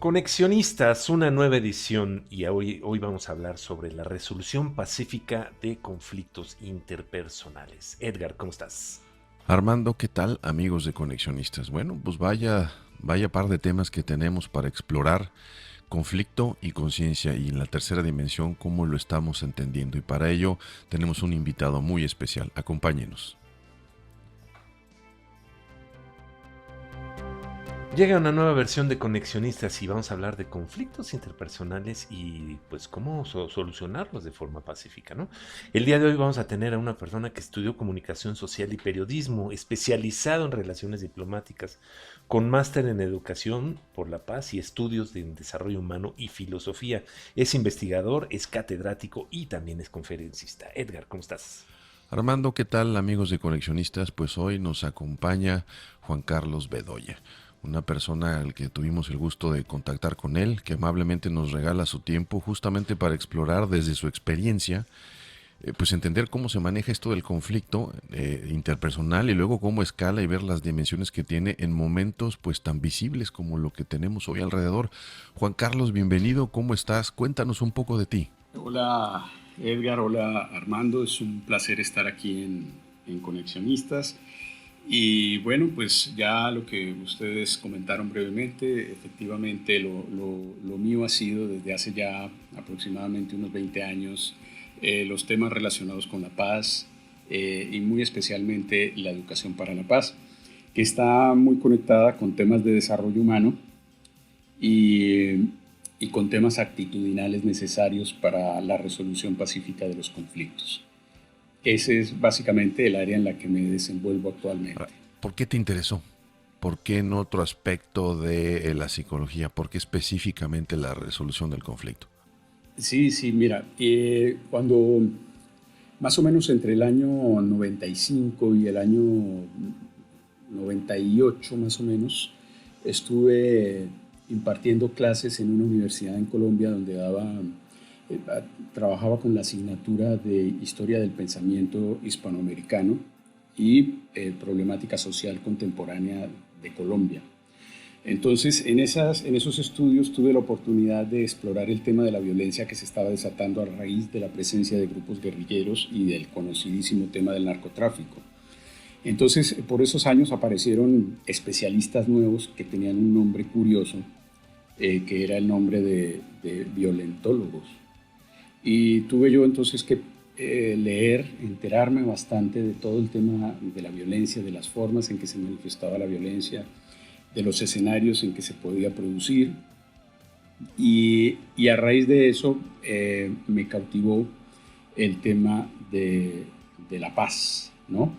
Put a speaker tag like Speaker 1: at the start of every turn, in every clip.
Speaker 1: Conexionistas, una nueva edición y hoy vamos a hablar sobre la resolución pacífica de conflictos interpersonales. Edgar, ¿cómo estás?
Speaker 2: Armando, ¿qué tal, amigos de Conexionistas? Bueno, pues vaya par de temas que tenemos para explorar conflicto y conciencia y en la tercera dimensión cómo lo estamos entendiendo. Y para ello tenemos un invitado muy especial. Acompáñenos.
Speaker 1: Llega una nueva versión de Conexionistas y vamos a hablar de conflictos interpersonales y pues cómo solucionarlos de forma pacífica, ¿no? El día de hoy vamos a tener a una persona que estudió comunicación social y periodismo, especializado en relaciones diplomáticas, con máster en educación por la paz y estudios de desarrollo humano y filosofía. Es investigador, es catedrático y también es conferencista. Edgar, ¿cómo estás?
Speaker 2: Armando, ¿qué tal, amigos de Conexionistas? Pues hoy nos acompaña Juan Carlos Bedoya, una persona al que tuvimos el gusto de contactar con él, que amablemente nos regala su tiempo justamente para explorar desde su experiencia pues entender cómo se maneja esto del conflicto interpersonal y luego cómo escala y ver las dimensiones que tiene en momentos pues tan visibles como lo que tenemos hoy alrededor. Juan Carlos, bienvenido, ¿cómo estás? Cuéntanos un poco de ti.
Speaker 3: Hola Edgar, hola Armando, es un placer estar aquí en Conexionistas. Y bueno, pues ya lo que ustedes comentaron brevemente, efectivamente lo mío ha sido desde hace ya aproximadamente unos 20 años los temas relacionados con la paz y muy especialmente la educación para la paz, que está muy conectada con temas de desarrollo humano y, y con temas actitudinales necesarios para la resolución pacífica de los conflictos. Ese es básicamente el área en la que me desenvuelvo
Speaker 2: Ahora,
Speaker 3: actualmente.
Speaker 2: ¿por qué te interesó? ¿Por qué en otro aspecto de la psicología? ¿Por qué específicamente la resolución del conflicto?
Speaker 3: Sí, sí, mira, cuando más o menos entre el año 95 y el año 98 más o menos, estuve impartiendo clases en una universidad en Colombia donde trabajaba con la asignatura de Historia del Pensamiento Hispanoamericano y Problemática Social Contemporánea de Colombia. Entonces, en esos estudios tuve la oportunidad de explorar el tema de la violencia que se estaba desatando a raíz de la presencia de grupos guerrilleros y del conocidísimo tema del narcotráfico. Entonces, por esos años aparecieron especialistas nuevos que tenían un nombre curioso, que era el nombre de violentólogos. Y tuve yo entonces que leer, enterarme bastante de todo el tema de la violencia, de las formas en que se manifestaba la violencia, de los escenarios en que se podía producir. Y a raíz de eso me cautivó el tema de la paz, ¿no?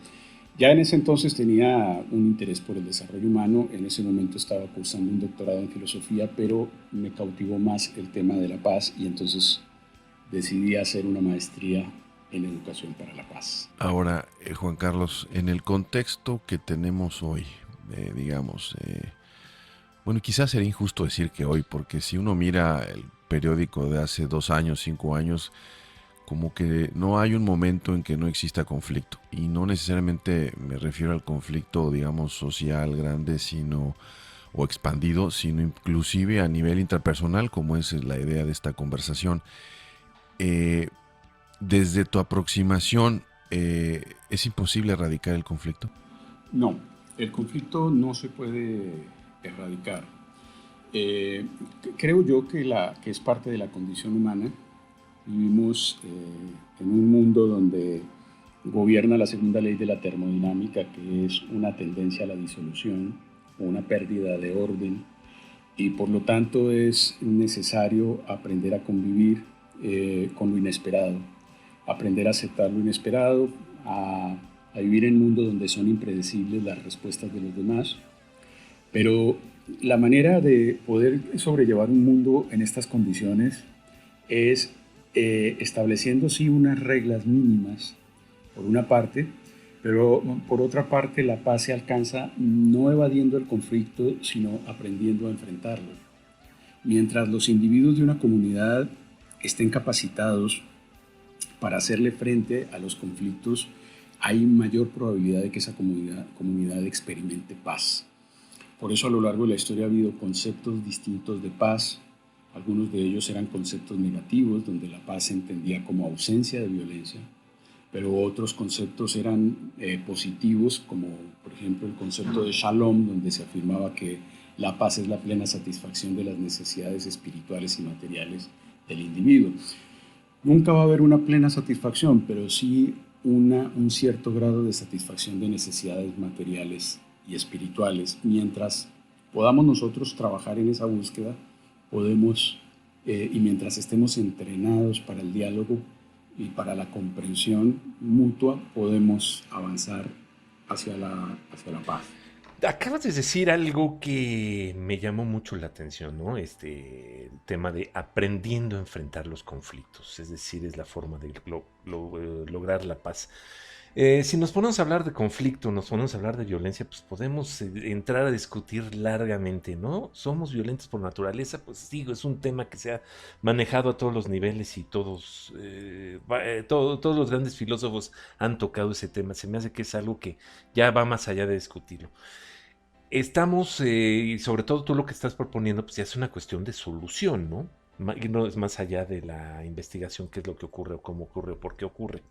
Speaker 3: Ya en ese entonces tenía un interés por el desarrollo humano, en ese momento estaba cursando un doctorado en filosofía, pero me cautivó más el tema de la paz y entonces decidí hacer una maestría en educación para la paz.
Speaker 2: Ahora, Juan Carlos, en el contexto que tenemos hoy, digamos, bueno, quizás sería injusto decir que hoy, porque si uno mira el periódico de hace 2 años, 5 años, como que no hay un momento en que no exista conflicto. Y no necesariamente me refiero al conflicto, digamos, social grande, sino o expandido, sino inclusive a nivel interpersonal, como es la idea de esta conversación. Eh, Desde tu aproximación, ¿es imposible erradicar el conflicto?
Speaker 3: No, el conflicto no se puede erradicar. Eh, Creo yo que es parte de la condición humana. Vivimos en un mundo donde gobierna la segunda ley de la termodinámica, que es una tendencia a la disolución o una pérdida de orden, y por lo tanto es necesario aprender a convivir con lo inesperado, aprender a aceptar lo inesperado, a vivir en un mundo donde son impredecibles las respuestas de los demás, pero la manera de poder sobrellevar un mundo en estas condiciones es estableciendo sí unas reglas mínimas, por una parte, pero por otra parte la paz se alcanza no evadiendo el conflicto, sino aprendiendo a enfrentarlo. Mientras los individuos de una comunidad estén capacitados para hacerle frente a los conflictos, hay mayor probabilidad de que esa comunidad experimente paz. Por eso a lo largo de la historia ha habido conceptos distintos de paz. Algunos de ellos eran conceptos negativos, donde la paz se entendía como ausencia de violencia, pero otros conceptos eran positivos, como por ejemplo el concepto de Shalom, donde se afirmaba que la paz es la plena satisfacción de las necesidades espirituales y materiales del individuo. Nunca va a haber una plena satisfacción, pero sí un cierto grado de satisfacción de necesidades materiales y espirituales. Mientras podamos nosotros trabajar en esa búsqueda, podemos, y mientras estemos entrenados para el diálogo y para la comprensión mutua, podemos avanzar hacia la paz.
Speaker 1: Acabas de decir algo que me llamó mucho la atención, ¿no? El tema de aprendiendo a enfrentar los conflictos, es decir, es la forma de lograr la paz. Si nos ponemos a hablar de conflicto, nos ponemos a hablar de violencia, pues podemos entrar a discutir largamente, ¿no? ¿Somos violentos por naturaleza? Pues digo, es un tema que se ha manejado a todos los niveles y todos los grandes filósofos han tocado ese tema. Se me hace que es algo que ya va más allá de discutirlo. Estamos, y sobre todo tú lo que estás proponiendo, pues ya es una cuestión de solución, ¿no? Y no es más allá de la investigación, qué es lo que ocurre o cómo ocurre o por qué ocurre.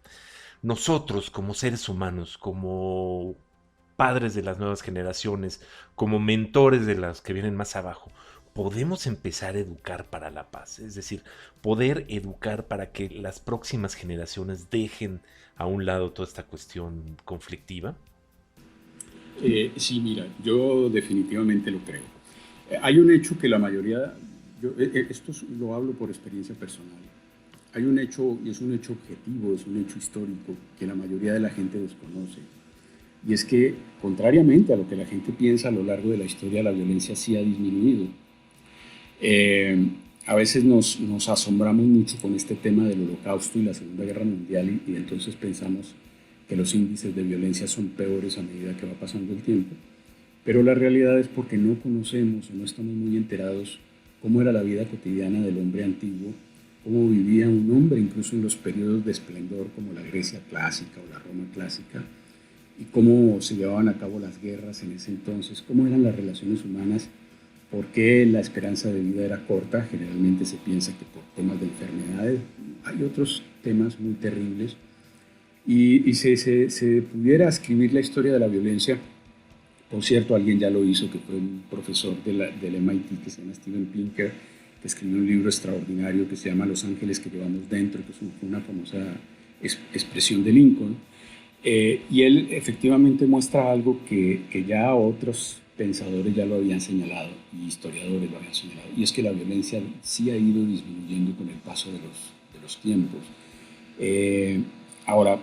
Speaker 1: Nosotros, como seres humanos, como padres de las nuevas generaciones, como mentores de las que vienen más abajo, podemos empezar a educar para la paz. Es decir, poder educar para que las próximas generaciones dejen a un lado toda esta cuestión conflictiva.
Speaker 3: Sí, mira, yo definitivamente lo creo. Hay un hecho que la mayoría, esto lo hablo por experiencia personal, hay un hecho, y es un hecho objetivo, es un hecho histórico, que la mayoría de la gente desconoce. Y es que, contrariamente a lo que la gente piensa, a lo largo de la historia la violencia sí ha disminuido. A veces nos asombramos mucho con este tema del Holocausto y la Segunda Guerra Mundial y entonces pensamos que los índices de violencia son peores a medida que va pasando el tiempo, pero la realidad es porque no conocemos o no estamos muy enterados cómo era la vida cotidiana del hombre antiguo, cómo vivía un hombre incluso en los periodos de esplendor como la Grecia clásica o la Roma clásica, y cómo se llevaban a cabo las guerras en ese entonces, cómo eran las relaciones humanas, por qué la esperanza de vida era corta. Generalmente se piensa que por temas de enfermedades, hay otros temas muy terribles, y se pudiera escribir la historia de la violencia. Por cierto, alguien ya lo hizo, que fue un profesor del MIT que se llama Steven Pinker, que escribió un libro extraordinario que se llama Los ángeles que llevamos dentro, que es una famosa expresión de Lincoln. Y él efectivamente muestra algo que ya otros pensadores ya lo habían señalado, y historiadores lo habían señalado, y es que la violencia sí ha ido disminuyendo con el paso de los tiempos. Ahora,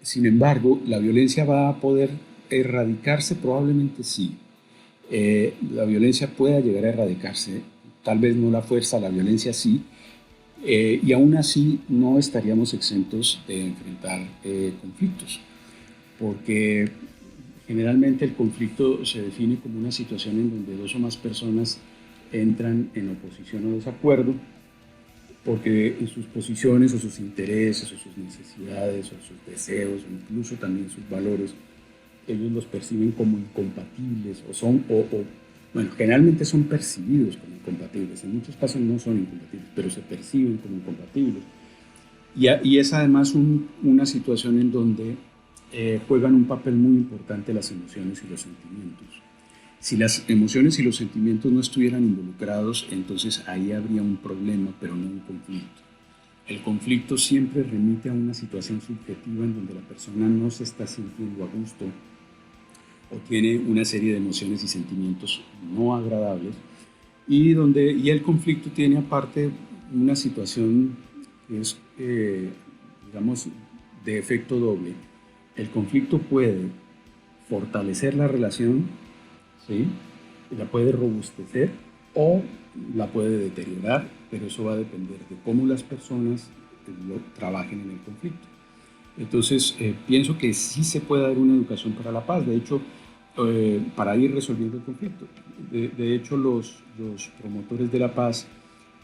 Speaker 3: sin embargo, ¿la violencia va a poder erradicarse? Probablemente sí. La violencia pueda llegar a erradicarse, tal vez no la fuerza, la violencia sí, y aún así no estaríamos exentos de enfrentar conflictos, porque generalmente el conflicto se define como una situación en donde dos o más personas entran en oposición o desacuerdo, porque en sus posiciones o sus intereses o sus necesidades o sus deseos o incluso también sus valores, ellos los perciben como incompatibles bueno, generalmente son percibidos como incompatibles. En muchos casos no son incompatibles, pero se perciben como incompatibles. Y es además una situación en donde juegan un papel muy importante las emociones y los sentimientos. Si las emociones y los sentimientos no estuvieran involucrados, entonces ahí habría un problema, pero no un conflicto. El conflicto siempre remite a una situación subjetiva en donde la persona no se está sintiendo a gusto o tiene una serie de emociones y sentimientos no agradables, y el conflicto tiene aparte una situación que es, digamos, de efecto doble. El conflicto puede fortalecer la relación, ¿sí? La puede robustecer o la puede deteriorar, pero eso va a depender de cómo las personas trabajen en el conflicto. Entonces, pienso que sí se puede dar una educación para la paz, de hecho, para ir resolviendo el conflicto. De hecho, los promotores de la paz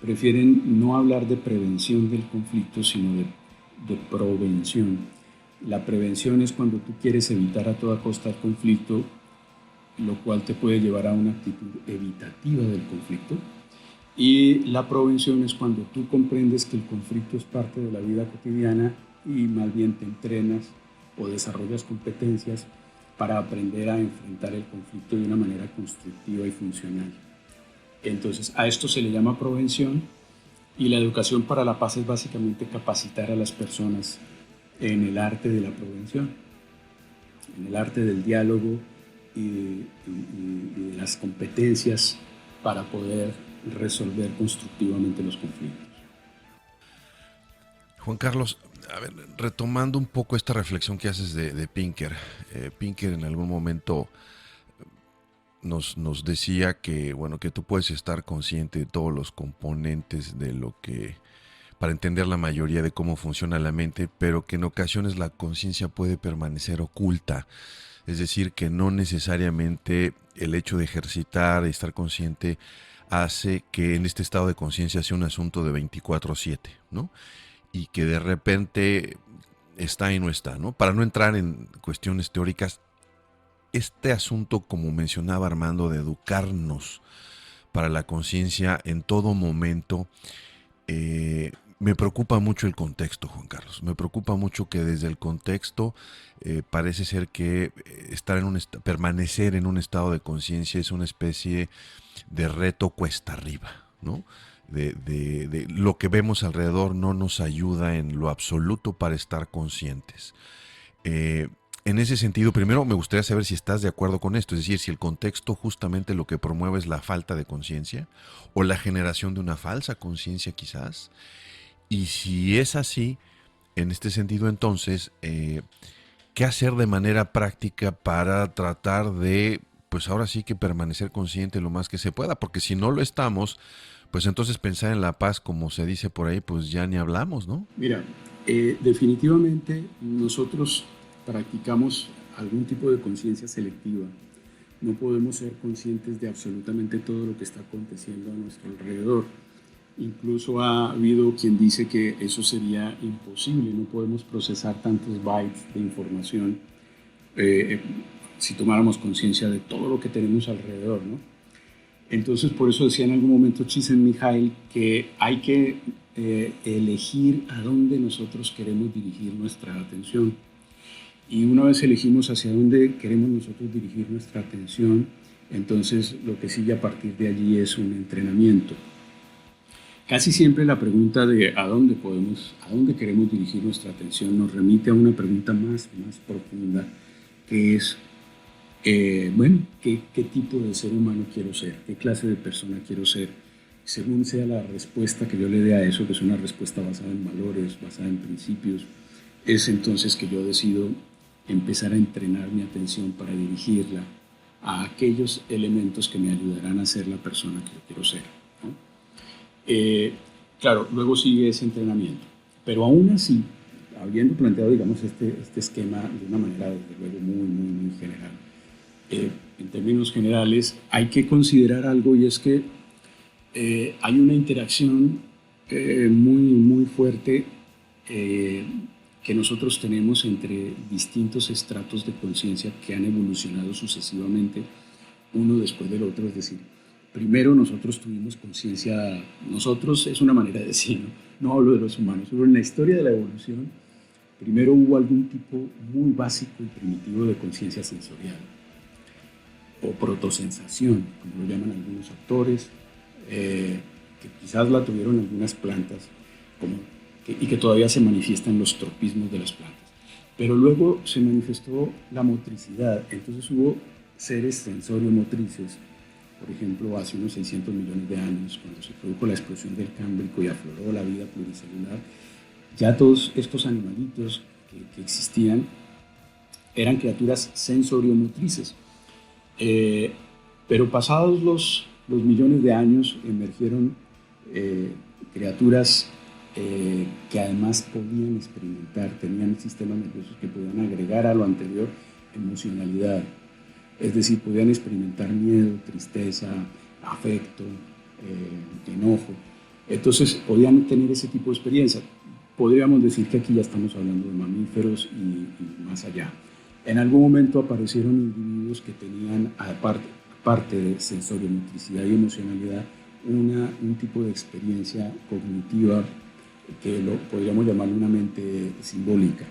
Speaker 3: prefieren no hablar de prevención del conflicto, sino de prevención. La prevención es cuando tú quieres evitar a toda costa el conflicto, lo cual te puede llevar a una actitud evitativa del conflicto. Y la prevención es cuando tú comprendes que el conflicto es parte de la vida cotidiana y más bien te entrenas o desarrollas competencias para aprender a enfrentar el conflicto de una manera constructiva y funcional. Entonces, a esto se le llama prevención, y la educación para la paz es básicamente capacitar a las personas en el arte de la prevención, en el arte del diálogo y de las competencias para poder resolver constructivamente los conflictos.
Speaker 2: Juan Carlos, a ver, retomando un poco esta reflexión que haces de Pinker. Pinker en algún momento nos decía que, bueno, que tú puedes estar consciente de todos los componentes de lo que, para entender la mayoría de cómo funciona la mente, pero que en ocasiones la conciencia puede permanecer oculta. Es decir, que no necesariamente el hecho de ejercitar y estar consciente hace que en este estado de conciencia sea un asunto de 24/7, ¿no? Y que de repente está y no está, ¿no? Para no entrar en cuestiones teóricas, este asunto, como mencionaba Armando, de educarnos para la conciencia en todo momento, me preocupa mucho el contexto, Juan Carlos. Me preocupa mucho que desde el contexto parece ser que permanecer en un estado de conciencia es una especie de reto cuesta arriba, ¿no? De lo que vemos alrededor no nos ayuda en lo absoluto para estar conscientes. En ese sentido, primero me gustaría saber si estás de acuerdo con esto, es decir, si el contexto justamente lo que promueve es la falta de conciencia o la generación de una falsa conciencia quizás. Y si es así, en este sentido entonces, ¿qué hacer de manera práctica para tratar de, pues ahora sí que permanecer consciente lo más que se pueda? Porque si no lo estamos, pues entonces pensar en la paz, como se dice por ahí, pues ya ni hablamos, ¿no?
Speaker 3: Mira, definitivamente nosotros practicamos algún tipo de conciencia selectiva. No podemos ser conscientes de absolutamente todo lo que está aconteciendo a nuestro alrededor. Incluso ha habido quien dice que eso sería imposible, no podemos procesar tantos bytes de información si tomáramos conciencia de todo lo que tenemos alrededor, ¿no? Entonces, por eso decía en algún momento Csikszentmihalyi que hay que elegir a dónde nosotros queremos dirigir nuestra atención. Y una vez elegimos hacia dónde queremos nosotros dirigir nuestra atención, entonces lo que sigue a partir de allí es un entrenamiento. Casi siempre la pregunta de a dónde queremos dirigir nuestra atención nos remite a una pregunta más profunda, que es, ¿qué tipo de ser humano quiero ser? ¿Qué clase de persona quiero ser? Según sea la respuesta que yo le dé a eso, que es una respuesta basada en valores, basada en principios, es entonces que yo decido empezar a entrenar mi atención para dirigirla a aquellos elementos que me ayudarán a ser la persona que yo quiero ser, ¿no? Claro, luego sigue ese entrenamiento, pero aún así, habiendo planteado, digamos, este esquema de una manera, desde luego, muy general, en términos generales, hay que considerar algo, y es que hay una interacción muy fuerte que nosotros tenemos entre distintos estratos de conciencia que han evolucionado sucesivamente, uno después del otro. Es decir, primero nosotros tuvimos conciencia, nosotros es una manera de decir, no hablo de los humanos, pero en la historia de la evolución, primero hubo algún tipo muy básico y primitivo de conciencia sensorial, o protosensación, como lo llaman algunos autores, que quizás la tuvieron algunas plantas, y que todavía se manifiesta en los tropismos de las plantas. Pero luego se manifestó la motricidad, entonces hubo seres sensorio-motrices, por ejemplo, hace unos 600 millones de años, cuando se produjo la explosión del Cámbrico y afloró la vida pluricelular, ya todos estos animalitos que existían eran criaturas sensorio-motrices. Pero pasados los millones de años emergieron criaturas que además podían experimentar, tenían sistemas nerviosos que podían agregar a lo anterior emocionalidad, es decir, podían experimentar miedo, tristeza, afecto, enojo. Entonces podían tener ese tipo de experiencia. Podríamos decir que aquí ya estamos hablando de mamíferos y más allá. En algún momento aparecieron individuos que tenían, aparte de sensoriomotricidad y emocionalidad, un tipo de experiencia cognitiva que podríamos llamar una mente simbólica.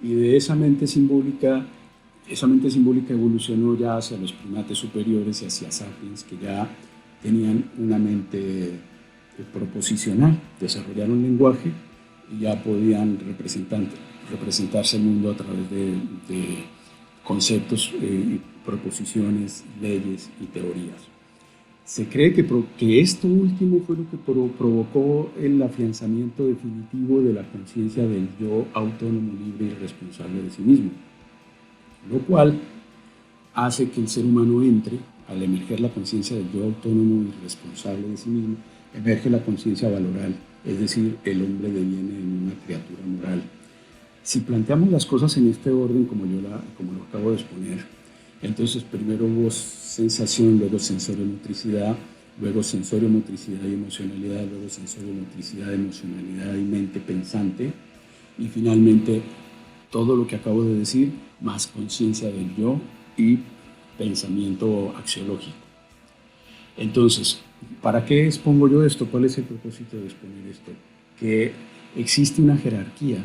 Speaker 3: Y de esa mente simbólica evolucionó ya hacia los primates superiores y hacia sapiens, que ya tenían una mente proposicional, desarrollaron lenguaje y ya podían representarse el mundo a través de conceptos, proposiciones, leyes y teorías. Se cree que esto último fue lo que provocó el afianzamiento definitivo de la conciencia del yo autónomo, libre y responsable de sí mismo, lo cual hace que el ser humano entre, al emerger la conciencia del yo autónomo y responsable de sí mismo, emerge la conciencia valoral, es decir, el hombre deviene en una criatura moral. Si planteamos las cosas en este orden, como lo acabo de exponer, entonces primero hubo sensación, luego sensoriomotricidad, luego sensoriomotricidad y emocionalidad, luego sensoriomotricidad, emocionalidad y mente pensante, y finalmente todo lo que acabo de decir, más conciencia del yo y pensamiento axiológico. Entonces, ¿para qué expongo yo esto? ¿Cuál es el propósito de exponer esto? Que existe una jerarquía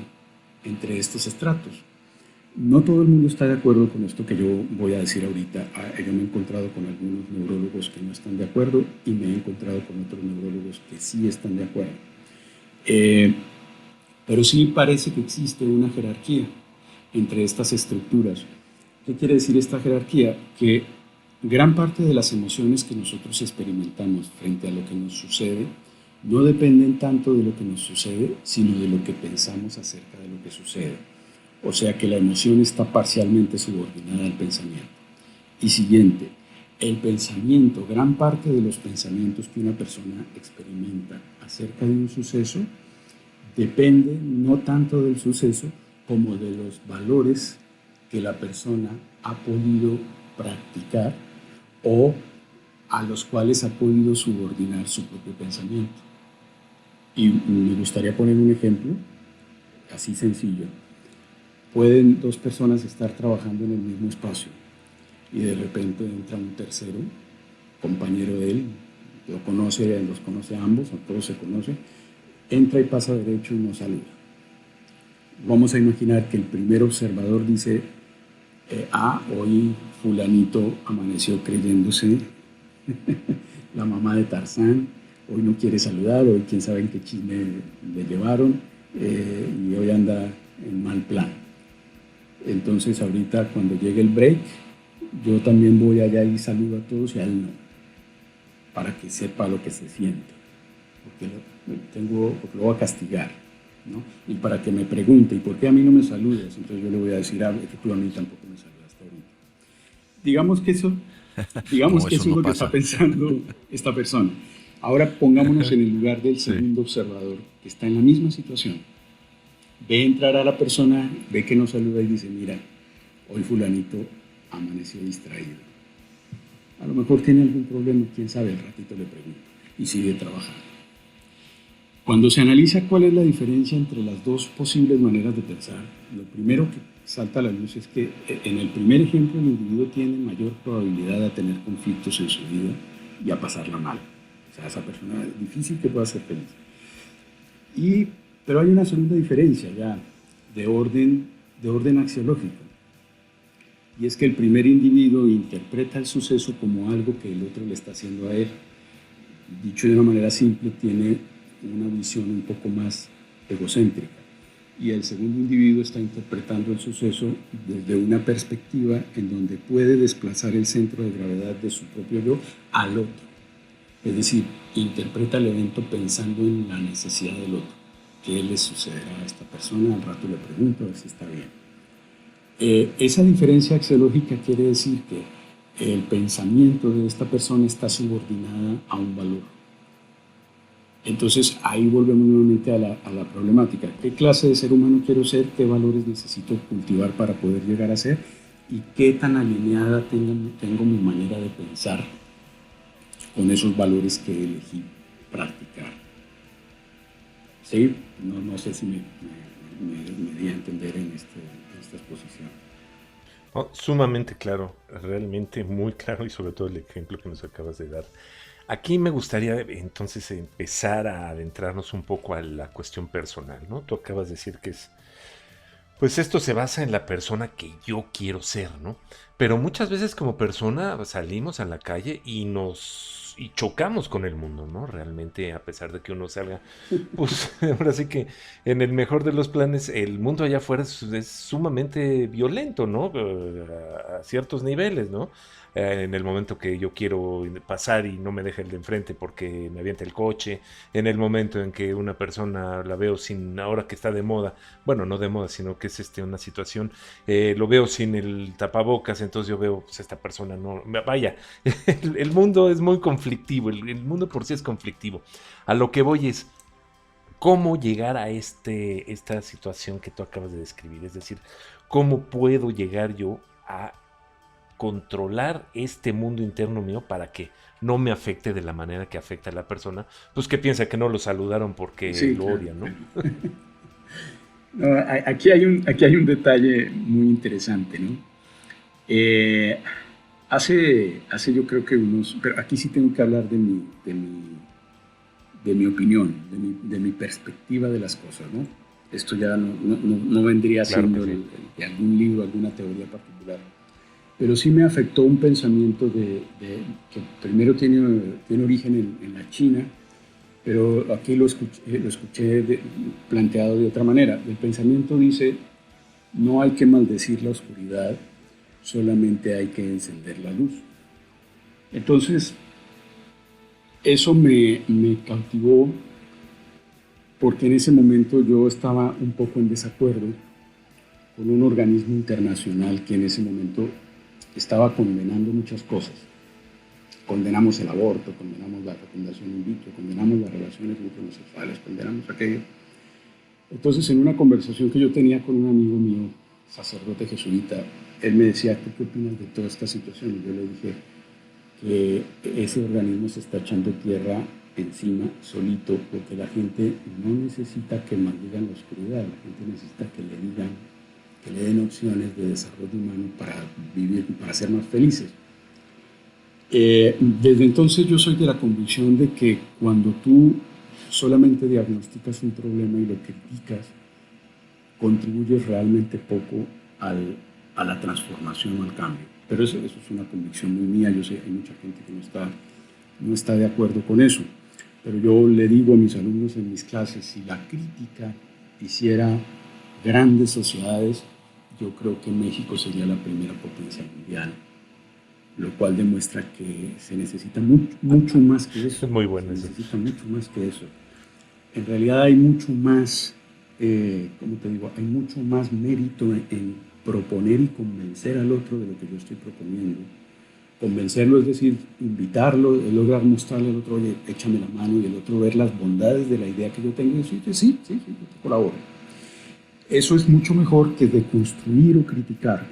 Speaker 3: entre estos estratos. No todo el mundo está de acuerdo con esto que yo voy a decir ahorita. Yo me he encontrado con algunos neurólogos que no están de acuerdo y me he encontrado con otros neurólogos que sí están de acuerdo. Pero sí parece que existe una jerarquía entre estas estructuras. ¿Qué quiere decir esta jerarquía? Que gran parte de las emociones que nosotros experimentamos frente a lo que nos sucede no dependen tanto de lo que nos sucede, sino de lo que pensamos acerca de lo que sucede. O sea que la emoción está parcialmente subordinada al pensamiento. Y siguiente, el pensamiento, gran parte de los pensamientos que una persona experimenta acerca de un suceso depende no tanto del suceso como de los valores que la persona ha podido practicar o a los cuales ha podido subordinar su propio pensamiento. Y me gustaría poner un ejemplo así sencillo. Pueden dos personas estar trabajando en el mismo espacio y de repente entra un tercero, compañero de él, los conoce a ambos, a todos se conocen, entra y pasa derecho y nos saluda. Vamos a imaginar que el primer observador dice, hoy fulanito amaneció creyéndose la mamá de Tarzán, hoy no quiere saludar, hoy quién sabe en qué chisme le llevaron, y hoy anda en mal plan. Entonces ahorita cuando llegue el break, yo también voy allá y saludo a todos y a él no, para que sepa lo que se siente, porque lo voy a castigar, ¿no? Y para que me pregunte, ¿y por qué a mí no me saludas? Entonces yo le voy a decir, que tú a mí tampoco me saludaste ahorita. Digamos que eso es lo que está pensando esta persona. Ahora pongámonos en el lugar del segundo observador, que está en la misma situación. Ve entrar a la persona, ve que no saluda y dice, mira, hoy fulanito amaneció distraído. A lo mejor tiene algún problema, quién sabe, al ratito le pregunto. Y sigue trabajando. Cuando se analiza cuál es la diferencia entre las dos posibles maneras de pensar, lo primero que salta a la luz es que en el primer ejemplo el individuo tiene mayor probabilidad de tener conflictos en su vida y a pasarla mal. O sea, esa persona es difícil que pueda ser feliz. Pero hay una segunda diferencia ya de orden axiológico. Y es que el primer individuo interpreta el suceso como algo que el otro le está haciendo a él. Dicho de una manera simple, tiene una visión un poco más egocéntrica. Y el segundo individuo está interpretando el suceso desde una perspectiva en donde puede desplazar el centro de gravedad de su propio yo al otro. Es decir, interpreta el evento pensando en la necesidad del otro. ¿Qué le sucederá a esta persona? Al rato le pregunto a ver si está bien. Esa diferencia axiológica quiere decir que el pensamiento de esta persona está subordinada a un valor. Entonces ahí volvemos nuevamente a la problemática. ¿Qué clase de ser humano quiero ser? ¿Qué valores necesito cultivar para poder llegar a ser? ¿Y qué tan alineada tengo mi manera de pensar con esos valores que elegí practicar? ¿Sí? No sé si me di a entender en esta exposición.
Speaker 1: Oh, sumamente claro, realmente muy claro y sobre todo el ejemplo que nos acabas de dar. Aquí me gustaría entonces empezar a adentrarnos un poco a la cuestión personal, ¿no? Tú acabas de decir que es, pues esto se basa en la persona que yo quiero ser, ¿no? Pero muchas veces como persona salimos a la calle y y chocamos con el mundo, ¿no? Realmente, a pesar de que uno salga, pues ahora sí que en el mejor de los planes, el mundo allá afuera es sumamente violento, ¿no? A ciertos niveles, ¿no? En el momento que yo quiero pasar y no me deja el de enfrente porque me avienta el coche, en el momento en que una persona la veo sin, ahora que está de moda, bueno, no de moda, sino que es una situación, lo veo sin el tapabocas, entonces yo veo, pues esta persona no, vaya, el mundo es muy conflictivo, el mundo por sí es conflictivo. A lo que voy es, ¿cómo llegar a esta situación que tú acabas de describir? Es decir, ¿cómo puedo llegar yo a controlar este mundo interno mío para que no me afecte de la manera que afecta a la persona, pues que piensa que no lo saludaron porque
Speaker 3: Sí,
Speaker 1: lo
Speaker 3: claro.
Speaker 1: odian, ¿no?
Speaker 3: No, aquí hay un detalle muy interesante, ¿no? Eh, hace yo creo que pero aquí sí tengo que hablar de mi opinión, de mi perspectiva de las cosas, ¿no? Esto ya no vendría
Speaker 1: Claro que
Speaker 3: siendo
Speaker 1: sí.
Speaker 3: de algún libro, alguna teoría particular, pero sí me afectó un pensamiento que primero tiene origen en la China, pero aquí lo escuché planteado de otra manera. El pensamiento dice, no hay que maldecir la oscuridad, solamente hay que encender la luz. Entonces, eso me cautivó porque en ese momento yo estaba un poco en desacuerdo con un organismo internacional que en ese momento estaba condenando muchas cosas. Condenamos el aborto, condenamos la fecundación in vitro, condenamos las relaciones homosexuales, condenamos aquello. Entonces, en una conversación que yo tenía con un amigo mío, sacerdote jesuita, él me decía, ¿tú qué opinas de toda esta situación? Y yo le dije que ese organismo se está echando tierra encima solito porque la gente no necesita que maldigan la oscuridad, la gente necesita que le digan, que le den opciones de desarrollo humano para vivir, para ser más felices. Desde entonces yo soy de la convicción de que cuando tú solamente diagnosticas un problema y lo criticas, contribuyes realmente poco a la transformación o al cambio. Pero eso es una convicción muy mía, yo sé que hay mucha gente que no está de acuerdo con eso. Pero yo le digo a mis alumnos en mis clases, si la crítica hiciera grandes sociedades, yo creo que México sería la primera potencia mundial, lo cual demuestra que se necesita mucho más que eso,
Speaker 1: Es muy
Speaker 3: se
Speaker 1: bueno eso.
Speaker 3: necesita mucho más que eso. En realidad hay mucho más, ¿cómo te digo? Hay mucho más mérito en proponer y convencer al otro de lo que yo estoy proponiendo. Convencerlo, es decir, invitarlo, lograr mostrarle al otro, oye, échame la mano, y el otro ver las bondades de la idea que yo tengo y decir, sí, yo te colaboro. Eso es mucho mejor que deconstruir o criticar,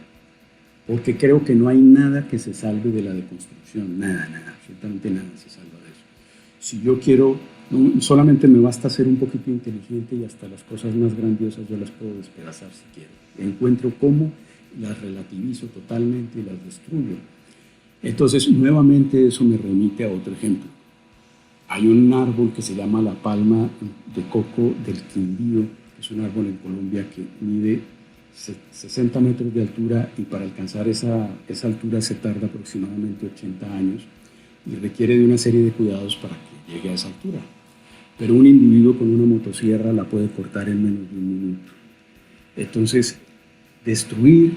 Speaker 3: porque creo que no hay nada que se salve de la deconstrucción, nada, absolutamente nada se salva de eso. Si yo quiero, solamente me basta ser un poquito inteligente y hasta las cosas más grandiosas yo las puedo despedazar si quiero. Encuentro cómo, las relativizo totalmente y las destruyo. Entonces, nuevamente eso me remite a otro ejemplo. Hay un árbol que se llama la palma de coco del Quindío, que es un árbol en Colombia que mide 60 metros de altura y para alcanzar esa altura se tarda aproximadamente 80 años y requiere de una serie de cuidados para que llegue a esa altura. Pero un individuo con una motosierra la puede cortar en menos de un minuto. Entonces, destruir,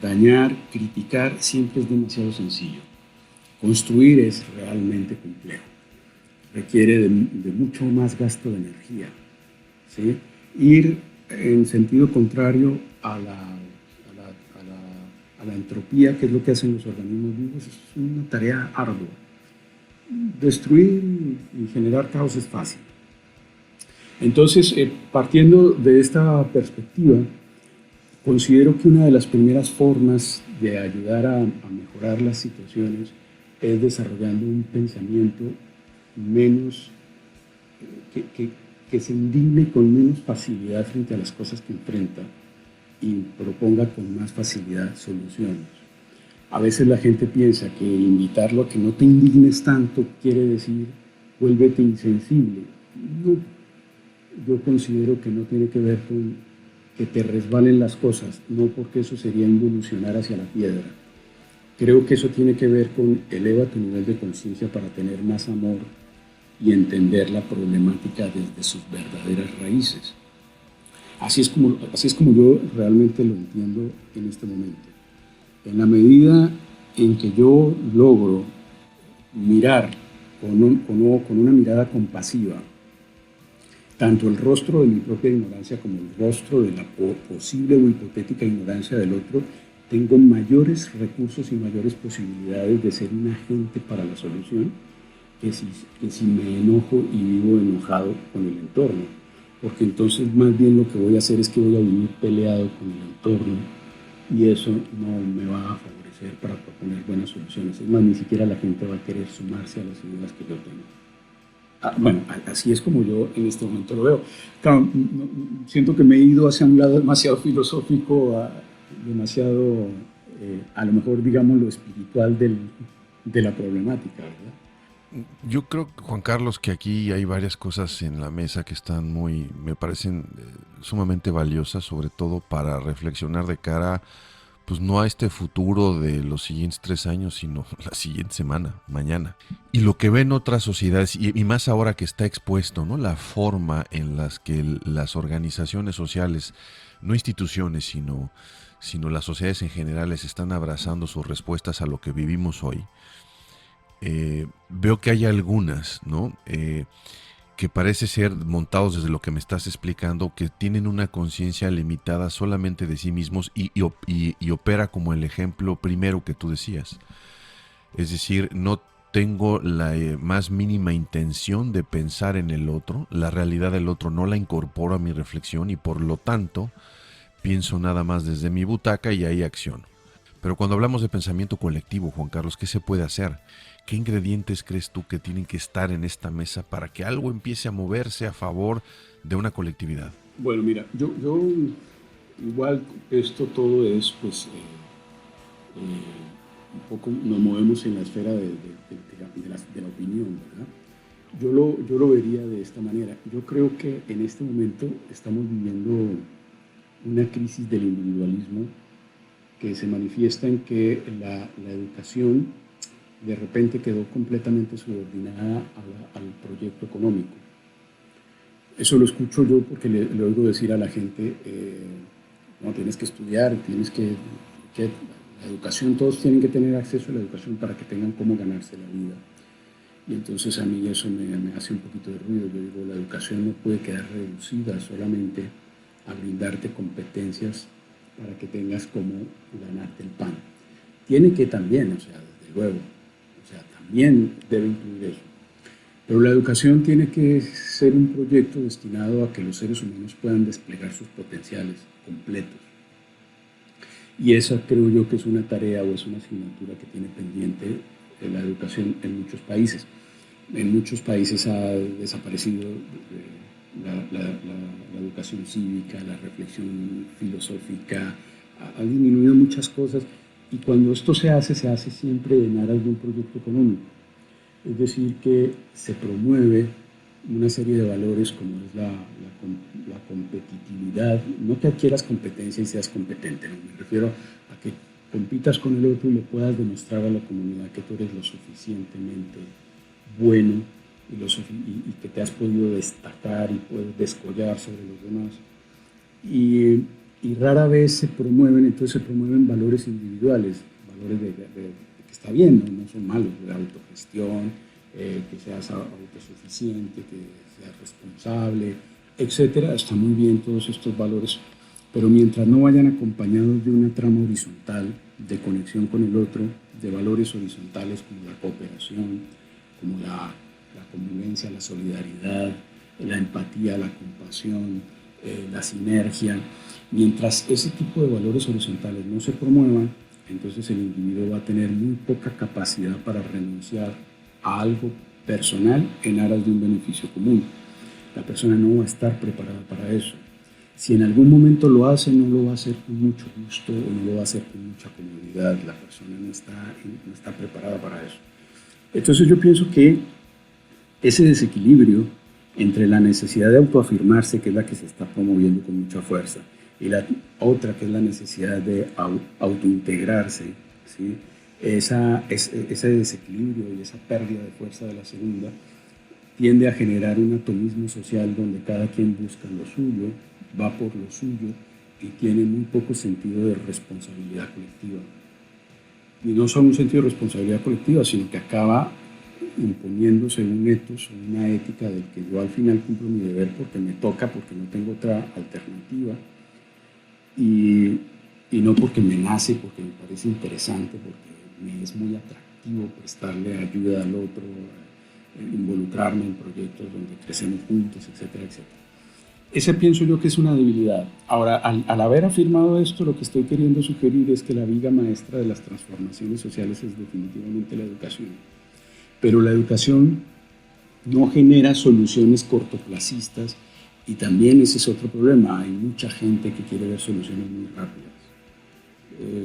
Speaker 3: dañar, criticar siempre es demasiado sencillo. Construir es realmente complejo. Requiere de mucho más gasto de energía. ¿Sí? Ir en sentido contrario a la entropía, que es lo que hacen los organismos vivos, es una tarea ardua. Destruir y generar caos es fácil. Entonces, partiendo de esta perspectiva, considero que una de las primeras formas de ayudar a mejorar las situaciones es desarrollando un pensamiento menos, que se indigne con menos facilidad frente a las cosas que enfrenta y proponga con más facilidad soluciones. A veces la gente piensa que invitarlo a que no te indignes tanto quiere decir vuélvete insensible. No, yo considero que no tiene que ver con que te resbalen las cosas, no, porque eso sería involucionar hacia la piedra. Creo que eso tiene que ver con eleva tu nivel de conciencia para tener más amor y entender la problemática desde sus verdaderas raíces. Así es como yo realmente lo entiendo en este momento. En la medida en que yo logro mirar con una mirada compasiva tanto el rostro de mi propia ignorancia como el rostro de la posible o hipotética ignorancia del otro, tengo mayores recursos y mayores posibilidades de ser un agente para la solución que si me enojo y vivo enojado con el entorno. Porque entonces más bien lo que voy a hacer es que voy a vivir peleado con el entorno y eso no me va a favorecer para proponer buenas soluciones. Es más, ni siquiera la gente va a querer sumarse a las ideas que yo tengo. Bueno, así es como yo en este momento lo veo. Claro, siento que me he ido hacia un lado demasiado filosófico, demasiado, a lo mejor, digamos, lo espiritual de la problemática, ¿verdad?
Speaker 2: Yo creo, Juan Carlos, que aquí hay varias cosas en la mesa que están me parecen sumamente valiosas, sobre todo para reflexionar de cara, pues no a este futuro de los siguientes 3 años, sino la siguiente semana, mañana. Y lo que ven otras sociedades, y más ahora que está expuesto, ¿no? La forma en las que las organizaciones sociales, no instituciones, sino las sociedades en general, están abrazando sus respuestas a lo que vivimos hoy. Veo que hay algunas, ¿no? Que parece ser, montados desde lo que me estás explicando, que tienen una conciencia limitada solamente de sí mismos y opera como el ejemplo primero que tú decías. Es decir, no tengo la más mínima intención de pensar en el otro, la realidad del otro no la incorporo a mi reflexión y por lo tanto pienso nada más desde mi butaca y ahí acciono. Pero cuando hablamos de pensamiento colectivo, Juan Carlos, ¿qué se puede hacer? ¿Qué ingredientes crees tú que tienen que estar en esta mesa para que algo empiece a moverse a favor de una colectividad?
Speaker 3: Bueno, mira, yo igual esto todo es, pues, un poco nos movemos en la esfera de la opinión, ¿verdad? Yo lo vería de esta manera. Yo creo que en este momento estamos viviendo una crisis del individualismo que se manifiesta en que la educación de repente quedó completamente subordinada al proyecto económico. Eso lo escucho yo porque le oigo decir a la gente, no, tienes que estudiar, la educación, todos tienen que tener acceso a la educación para que tengan cómo ganarse la vida. Y entonces a mí eso me hace un poquito de ruido. Yo digo, la educación no puede quedar reducida solamente a brindarte competencias para que tengas cómo ganarte el pan. Tiene que también, o sea, desde luego, también debe incluir eso. Pero la educación tiene que ser un proyecto destinado a que los seres humanos puedan desplegar sus potenciales completos. Y esa creo yo que es una tarea o es una asignatura que tiene pendiente la educación en muchos países. En muchos países ha desaparecido la educación cívica, la reflexión filosófica, ha disminuido muchas cosas. Y cuando esto se hace siempre en aras de un proyecto económico. Es decir, que se promueve una serie de valores como es la competitividad. No que adquieras competencia y seas competente, no, me refiero a que compitas con el otro y le puedas demostrar a la comunidad que tú eres lo suficientemente bueno y que te has podido destacar y puedes descollar sobre los demás. Y rara vez se promueven valores individuales, valores de que está bien, no son malos, de autogestión, que seas autosuficiente, que seas responsable, etcétera. Está muy bien todos estos valores, pero mientras no vayan acompañados de una trama horizontal de conexión con el otro, de valores horizontales como la cooperación, como la convivencia, la solidaridad, la empatía, la compasión, la sinergia. Mientras ese tipo de valores horizontales no se promuevan, entonces el individuo va a tener muy poca capacidad para renunciar a algo personal en aras de un beneficio común. La persona no va a estar preparada para eso. Si en algún momento lo hace, no lo va a hacer con mucho gusto o no lo va a hacer con mucha comodidad. La persona no está preparada para eso. Entonces yo pienso que ese desequilibrio entre la necesidad de autoafirmarse, que es la que se está promoviendo con mucha fuerza, y la otra, que es la necesidad de autointegrarse, ¿sí? Ese desequilibrio y esa pérdida de fuerza de la segunda tiende a generar un atomismo social donde cada quien busca lo suyo, va por lo suyo y tiene muy poco sentido de responsabilidad colectiva. Y no solo un sentido de responsabilidad colectiva, sino que acaba imponiéndose un ethos o una ética del que yo al final cumplo mi deber porque me toca, porque no tengo otra alternativa y no porque me nace, porque me parece interesante, porque me es muy atractivo prestarle ayuda al otro, involucrarme en proyectos donde crecemos juntos, etcétera, etcétera. Ese pienso yo que es una debilidad. Ahora, al haber afirmado esto, lo que estoy queriendo sugerir es que la viga maestra de las transformaciones sociales es definitivamente la educación. Pero la educación no genera soluciones cortoplacistas y también ese es otro problema. Hay mucha gente que quiere ver soluciones muy rápidas.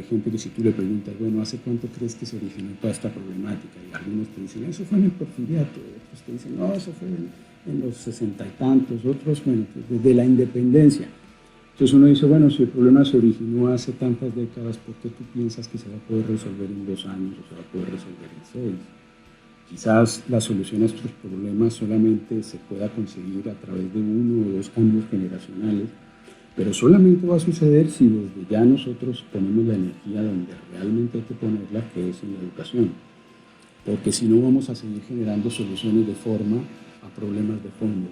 Speaker 3: Gente que si tú le preguntas, bueno, ¿hace cuánto crees que se originó toda esta problemática? Y algunos te dicen, eso fue en el porfiriato, otros te dicen, no, eso fue en los 60 y tantos, otros, bueno, desde la independencia. Entonces uno dice, bueno, si el problema se originó hace tantas décadas, ¿por qué tú piensas que se va a poder resolver en 2 años o se va a poder resolver en 6? Quizás la solución a estos problemas solamente se pueda conseguir a través de 1 o 2 cambios generacionales, pero solamente va a suceder si desde ya nosotros ponemos la energía donde realmente hay que ponerla, que es en la educación. Porque si no vamos a seguir generando soluciones de forma a problemas de fondo.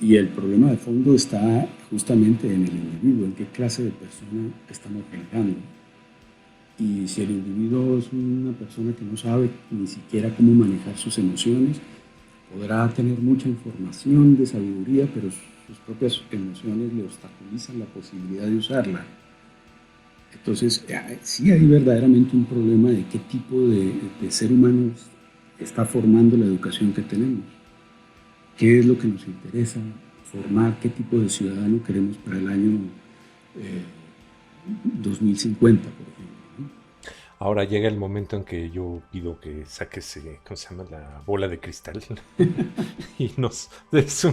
Speaker 3: Y el problema de fondo está justamente en el individuo, en qué clase de persona estamos generando. Y si el individuo es una persona que no sabe ni siquiera cómo manejar sus emociones, podrá tener mucha información de sabiduría, pero sus propias emociones le obstaculizan la posibilidad de usarla. Entonces, sí hay verdaderamente un problema de qué tipo de ser humano está formando la educación que tenemos. ¿Qué es lo que nos interesa formar? ¿Qué tipo de ciudadano queremos para el año 2050, por ejemplo?
Speaker 1: Ahora llega el momento en que yo pido que saques, ¿cómo se llama? La bola de cristal y nos des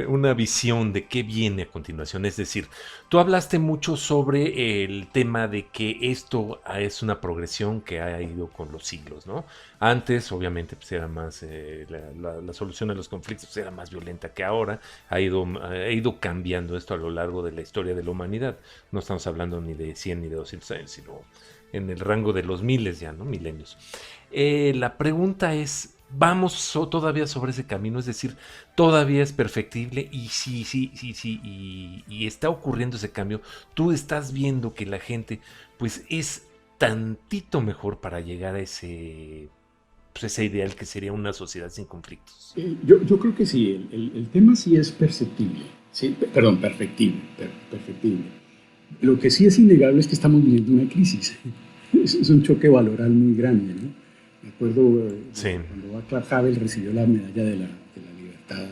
Speaker 1: una visión de qué viene a continuación. Es decir, tú hablaste mucho sobre el tema de que esto es una progresión que ha ido con los siglos, ¿no? Antes, obviamente, pues era más, la solución a los conflictos era más violenta que ahora. Ha ido cambiando esto a lo largo de la historia de la humanidad. No estamos hablando ni de 100 ni de 200 años, sino en el rango de los miles ya, ¿no? Milenios. La pregunta es, ¿vamos todavía sobre ese camino? Es decir, ¿todavía es perfectible? Y sí, y está ocurriendo ese cambio. Tú estás viendo que la gente, pues, es tantito mejor para llegar a ese ideal que sería una sociedad sin conflictos.
Speaker 3: Yo creo que sí, el tema sí es perceptible, ¿sí? Perdón, perfectible. Lo que sí es innegable es que estamos viviendo una crisis. Es un choque valoral muy grande, ¿no? Me acuerdo
Speaker 1: sí.
Speaker 3: Cuando Václav Havel recibió la medalla de la libertad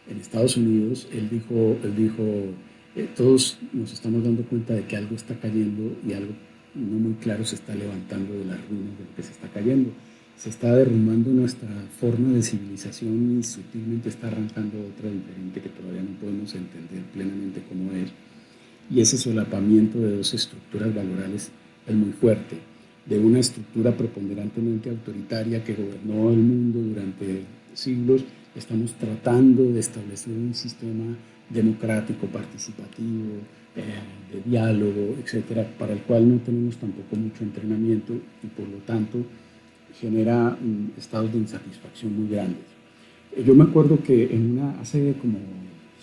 Speaker 3: en Estados Unidos, él dijo todos nos estamos dando cuenta de que algo está cayendo y algo no muy claro se está levantando de las ruinas de lo que se está cayendo. Se está derrumbando nuestra forma de civilización y sutilmente está arrancando otra diferente que todavía no podemos entender plenamente cómo es. Y ese solapamiento de 2 estructuras valorales es muy fuerte, de una estructura preponderantemente autoritaria que gobernó el mundo durante siglos. Estamos tratando de establecer un sistema democrático, participativo, de diálogo, etcétera, para el cual no tenemos tampoco mucho entrenamiento y por lo tanto genera estados de insatisfacción muy grandes. Yo me acuerdo que hace como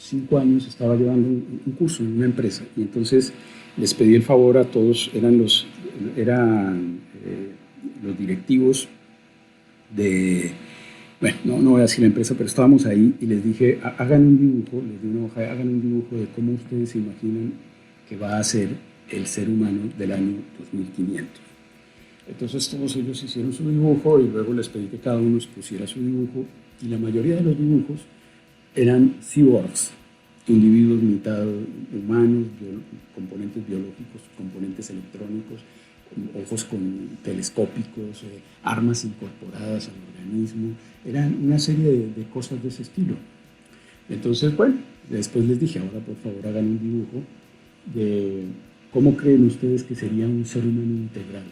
Speaker 3: 5 años estaba llevando un curso en una empresa y entonces les pedí el favor a todos, eran los directivos de, bueno, no voy a decir la empresa, pero estábamos ahí y les dije, hagan un dibujo, les di una hoja, hagan un dibujo de cómo ustedes se imaginan que va a ser el ser humano del año 2500. Entonces todos ellos hicieron su dibujo y luego les pedí que cada uno pusiera su dibujo y la mayoría de los dibujos eran cyborgs, individuos mitad humanos, componentes biológicos, componentes electrónicos, ojos telescópicos, armas incorporadas al organismo, eran una serie de cosas de ese estilo. Entonces, bueno, después les dije, ahora por favor hagan un dibujo de cómo creen ustedes que sería un ser humano integral,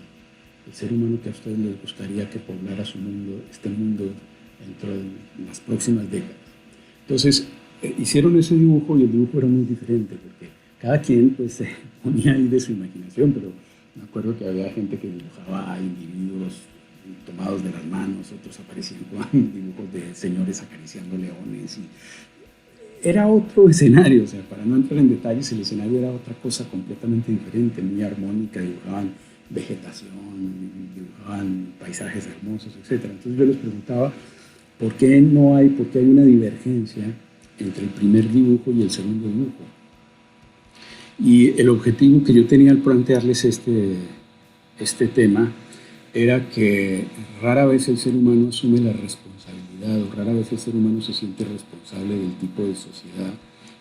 Speaker 3: el ser humano que a ustedes les gustaría que poblara su mundo, este mundo dentro de las próximas décadas. Entonces, hicieron ese dibujo y el dibujo era muy diferente, porque cada quien pues se ponía ahí de su imaginación, pero me acuerdo que había gente que dibujaba a individuos tomados de las manos, otros aparecían con dibujos de señores acariciando leones, y era otro escenario, o sea, para no entrar en detalles, el escenario era otra cosa completamente diferente, muy armónica, dibujaban vegetación, dibujaban paisajes hermosos, etc. Entonces yo les preguntaba, ¿por qué hay una divergencia entre el primer dibujo y el segundo dibujo? Y el objetivo que yo tenía al plantearles este tema era que rara vez el ser humano asume la responsabilidad, o rara vez el ser humano se siente responsable del tipo de sociedad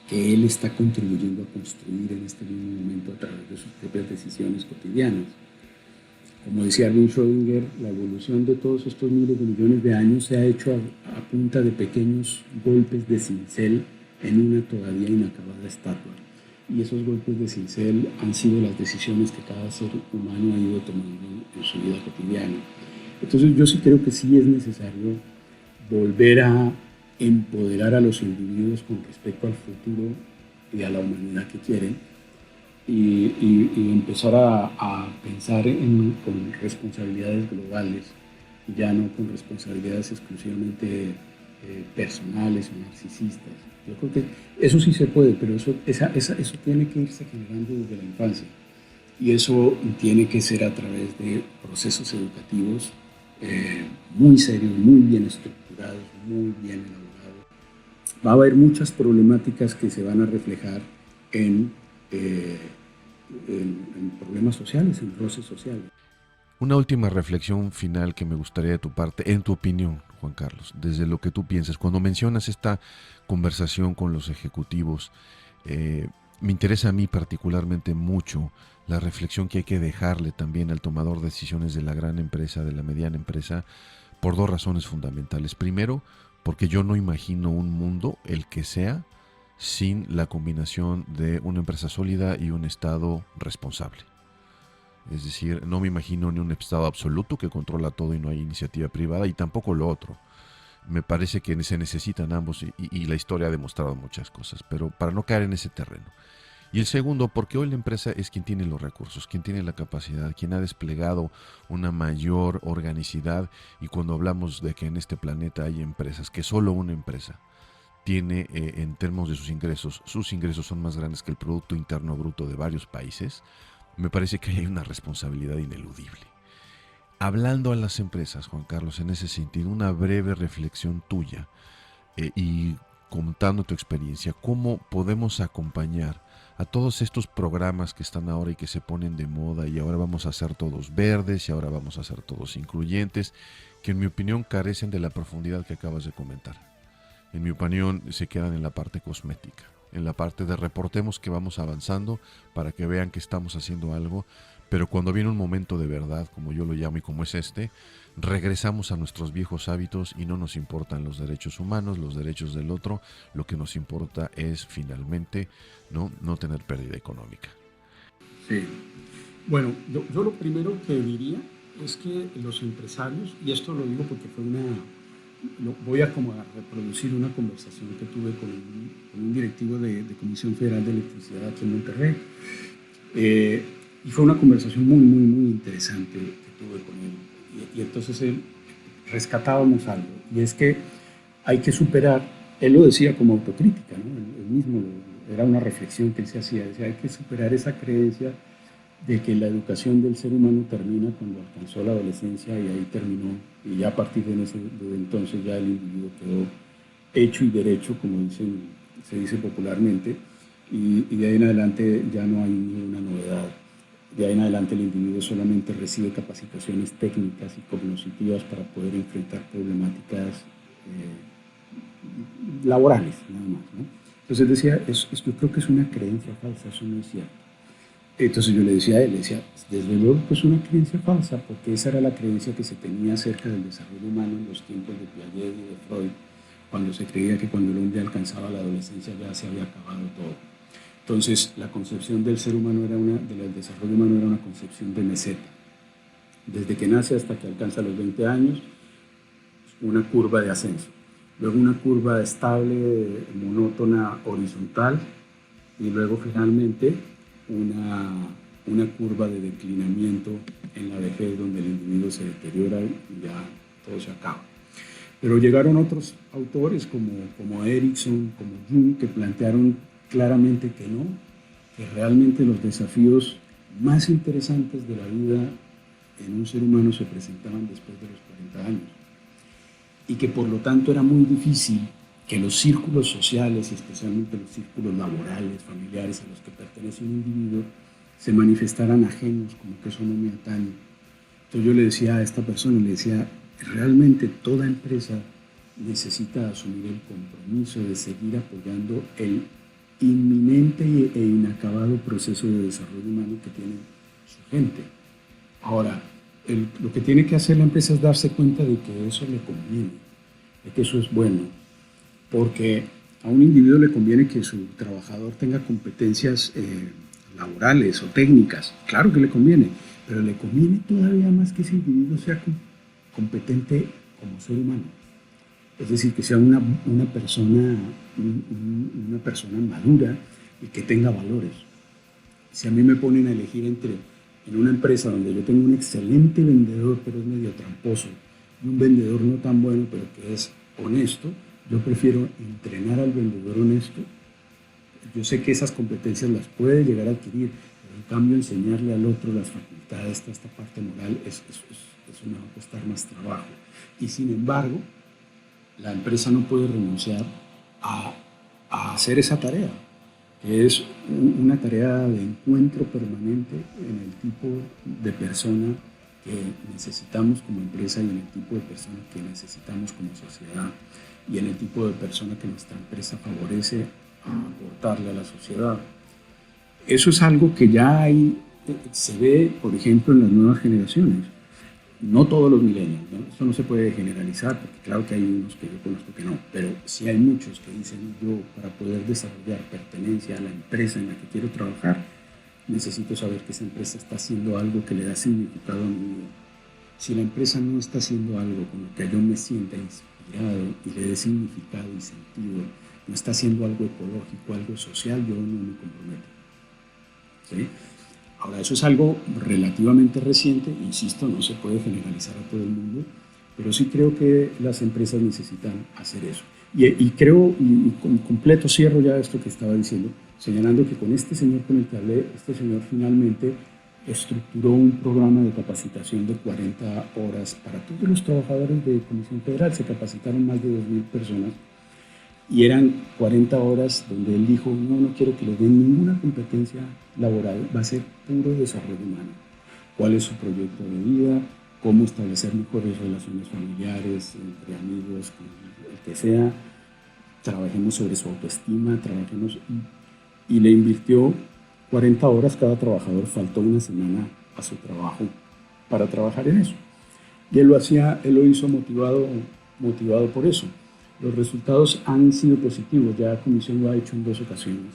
Speaker 3: que él está contribuyendo a construir en este mismo momento a través de sus propias decisiones cotidianas. Como decía Erwin Schrödinger, la evolución de todos estos miles de millones de años se ha hecho a punta de pequeños golpes de cincel en una todavía inacabada estatua. Y esos golpes de cincel han sido las decisiones que cada ser humano ha ido tomando en su vida cotidiana. Entonces yo sí creo que sí es necesario volver a empoderar a los individuos con respecto al futuro y a la humanidad que quieren, y empezar a pensar con responsabilidades globales, ya no con responsabilidades exclusivamente personales o narcisistas. Yo creo que eso sí se puede, pero eso tiene que irse generando desde la infancia, y eso tiene que ser a través de procesos educativos muy serios, muy bien estructurados, muy bien elaborados. Va a haber muchas problemáticas que se van a reflejar en problemas sociales, en roces sociales.
Speaker 2: Una última reflexión final que me gustaría de tu parte, en tu opinión, Juan Carlos, desde lo que tú piensas. Cuando mencionas esta conversación con los ejecutivos, me interesa a mí particularmente mucho la reflexión que hay que dejarle también al tomador de decisiones de la gran empresa, de la mediana empresa, por dos razones fundamentales. Primero, porque yo no imagino un mundo, el que sea, sin la combinación de una empresa sólida y un Estado responsable. Es decir, no me imagino ni un Estado absoluto que controla todo y no hay iniciativa privada, y tampoco lo otro. Me parece que se necesitan ambos, y la historia ha demostrado muchas cosas, pero para no caer en ese terreno. Y el segundo, porque hoy la empresa es quien tiene los recursos, quien tiene la capacidad, quien ha desplegado una mayor organicidad, y cuando hablamos de que en este planeta hay empresas, que solo una empresa tiene en términos de sus ingresos son más grandes que el Producto Interno Bruto de varios países, me parece que hay una responsabilidad ineludible. Hablando a las empresas, Juan Carlos, en ese sentido, una breve reflexión tuya y contando tu experiencia, ¿cómo podemos acompañar a todos estos programas que están ahora y que se ponen de moda, y ahora vamos a ser todos verdes y ahora vamos a ser todos incluyentes, que en mi opinión carecen de la profundidad que acabas de comentar? En mi opinión se quedan en la parte cosmética, en la parte de reportemos que vamos avanzando para que vean que estamos haciendo algo, pero cuando viene un momento de verdad, como yo lo llamo y como es regresamos a nuestros viejos hábitos y no nos importan los derechos humanos, los derechos del otro. Lo que nos importa es finalmente no tener pérdida económica.
Speaker 3: Sí. Bueno, yo lo primero que diría es que los empresarios, y esto lo digo porque voy a reproducir una conversación que tuve con un directivo de Comisión Federal de Electricidad aquí en Monterrey, y fue una conversación muy, muy, muy interesante que tuve con él, y entonces rescatábamos algo, y es que hay que superar, él lo decía como autocrítica, ¿no? Él mismo era una reflexión que él se hacía, decía, hay que superar esa creencia de que la educación del ser humano termina cuando alcanzó la adolescencia, y ahí terminó, y ya a partir de entonces ya el individuo quedó hecho y derecho, como se dice popularmente, y de ahí en adelante ya no hay ninguna novedad. De ahí en adelante el individuo solamente recibe capacitaciones técnicas y cognitivas para poder enfrentar problemáticas laborales, nada más, ¿no? Entonces decía, yo creo que es una creencia falsa, eso no es cierto. Entonces yo le decía a él, le decía, desde luego que es una creencia falsa, porque esa era la creencia que se tenía acerca del desarrollo humano en los tiempos de Piaget y de Freud, cuando se creía que cuando el hombre alcanzaba la adolescencia ya se había acabado todo. Entonces la concepción del ser humano del desarrollo humano era una concepción de meseta. Desde que nace hasta que alcanza los 20 años, una curva de ascenso. Luego una curva estable, monótona, horizontal, y luego finalmente una curva de declinamiento en la vejez donde el individuo se deteriora y ya todo se acaba. Pero llegaron otros autores como Erickson, como Jung, que plantearon claramente que no, que realmente los desafíos más interesantes de la vida en un ser humano se presentaban después de los 40 años y que por lo tanto era muy difícil que los círculos sociales y especialmente los círculos laborales, familiares a los que pertenece un individuo se manifestaran ajenos, como que eso no me atañe. Entonces yo le decía a esta persona, le decía, realmente toda empresa necesita asumir el compromiso de seguir apoyando el inminente e inacabado proceso de desarrollo humano que tiene su gente. Ahora, lo que tiene que hacer la empresa es darse cuenta de que eso le conviene, de que eso es bueno, porque a un individuo le conviene que su trabajador tenga competencias laborales o técnicas, claro que le conviene, pero le conviene todavía más que ese individuo sea competente como ser humano. Es decir, que sea una persona madura y que tenga valores. Si a mí me ponen a elegir en una empresa donde yo tengo un excelente vendedor, pero es medio tramposo, y un vendedor no tan bueno, pero que es honesto, yo prefiero entrenar al vendedor honesto. Yo sé que esas competencias las puede llegar a adquirir, pero en cambio enseñarle al otro las facultades, esta parte moral, eso me va a costar más trabajo. Y sin embargo, la empresa no puede renunciar a hacer esa tarea, que es una tarea de encuentro permanente en el tipo de persona que necesitamos como empresa y en el tipo de persona que necesitamos como sociedad y en el tipo de persona que nuestra empresa favorece aportarle a la sociedad. Eso es algo que ya se ve, por ejemplo, en las nuevas generaciones. No todos los millennials, ¿no? Esto no se puede generalizar, porque claro que hay unos que yo conozco que no, pero sí hay muchos que dicen, yo para poder desarrollar pertenencia a la empresa en la que quiero trabajar, necesito saber que esa empresa está haciendo algo que le da significado a mi vida. Si la empresa no está haciendo algo con lo que yo me sienta inspirado y le dé significado y sentido, no está haciendo algo ecológico, algo social, yo no me comprometo. ¿Sí? Ahora, eso es algo relativamente reciente, insisto, no se puede generalizar a todo el mundo, pero sí creo que las empresas necesitan hacer eso. Y creo, y con completo cierro ya esto que estaba diciendo, señalando que con este señor con el que hablé, este señor finalmente estructuró un programa de capacitación de 40 horas para todos los trabajadores de Comisión Federal. Se capacitaron más de 2.000 personas y eran 40 horas donde él dijo, no quiero que le den ninguna competencia laboral, va a ser puro desarrollo humano. ¿Cuál es su proyecto de vida? ¿Cómo establecer mejores relaciones familiares, entre amigos, el que sea? Trabajemos sobre su autoestima, trabajemos... Y le invirtió 40 horas, cada trabajador faltó una semana a su trabajo para trabajar en eso. Y él lo hizo motivado por eso. Los resultados han sido positivos, ya la Comisión lo ha hecho en 2 ocasiones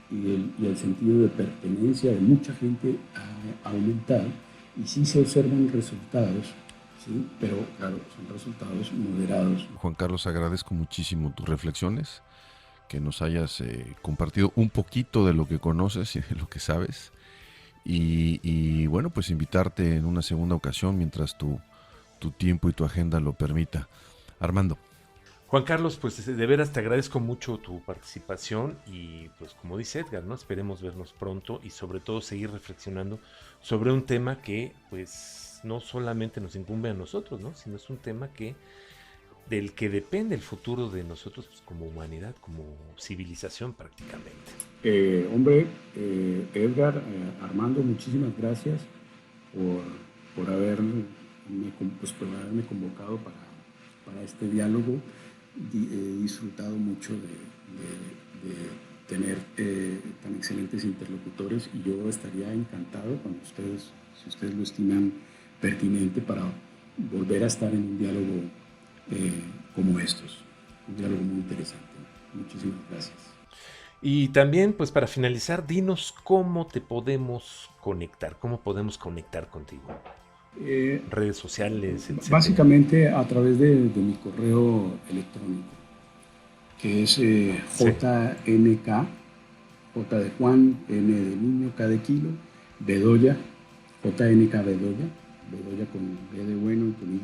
Speaker 3: y el sentido de pertenencia de mucha gente ha aumentado y sí se observan resultados, ¿sí? Pero claro, son resultados moderados.
Speaker 2: Juan Carlos, agradezco muchísimo tus reflexiones, que nos hayas compartido un poquito de lo que conoces y de lo que sabes y bueno, pues invitarte en una segunda ocasión mientras tu tiempo y tu agenda lo permita. Armando.
Speaker 1: Juan Carlos, pues de veras te agradezco mucho tu participación y pues como dice Edgar, ¿no? Esperemos vernos pronto y sobre todo seguir reflexionando sobre un tema que pues no solamente nos incumbe a nosotros, ¿no? Sino es un tema del que depende el futuro de nosotros pues, como humanidad, como civilización prácticamente.
Speaker 3: Edgar, Armando, muchísimas gracias por haberme convocado para este diálogo. He disfrutado mucho de tener tan excelentes interlocutores, y yo estaría encantado cuando ustedes, si ustedes lo estiman pertinente, para volver a estar en un diálogo como estos, un diálogo muy interesante. Muchísimas gracias.
Speaker 1: Y también, pues para finalizar, dinos cómo te podemos conectar, cómo podemos conectar contigo. Redes sociales, etcétera.
Speaker 3: Básicamente a través de mi correo electrónico, que es JNK, J de Juan, N de niño, K de kilo, Bedoya, JNK Bedoya, Bedoya con B de bueno y con Y,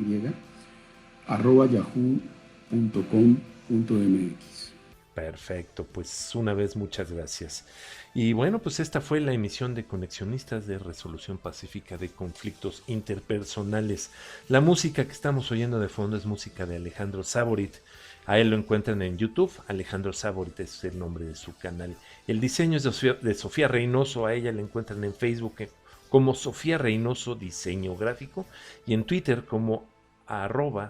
Speaker 3: @yahoo.com.mx.
Speaker 1: Perfecto, pues una vez muchas gracias. Y bueno, pues esta fue la emisión de Conexionistas de Resolución Pacífica de Conflictos Interpersonales. La música que estamos oyendo de fondo es música de Alejandro Saborit. A él lo encuentran en YouTube. Alejandro Saborit es el nombre de su canal. El diseño es de Sofía Reynoso. A ella la encuentran en Facebook como Sofía Reynoso Diseño Gráfico y en Twitter como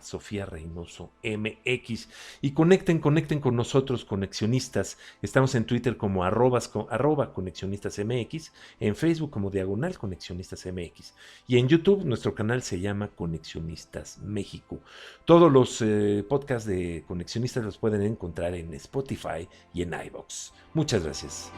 Speaker 1: @Sofía Reynoso MX. Y conecten con nosotros, conexionistas. Estamos en Twitter como arroba conexionistas MX, en Facebook como diagonal conexionistas MX, y en YouTube nuestro canal se llama Conexionistas México. Todos los podcasts de Conexionistas los pueden encontrar en Spotify y en iVoox. Muchas gracias.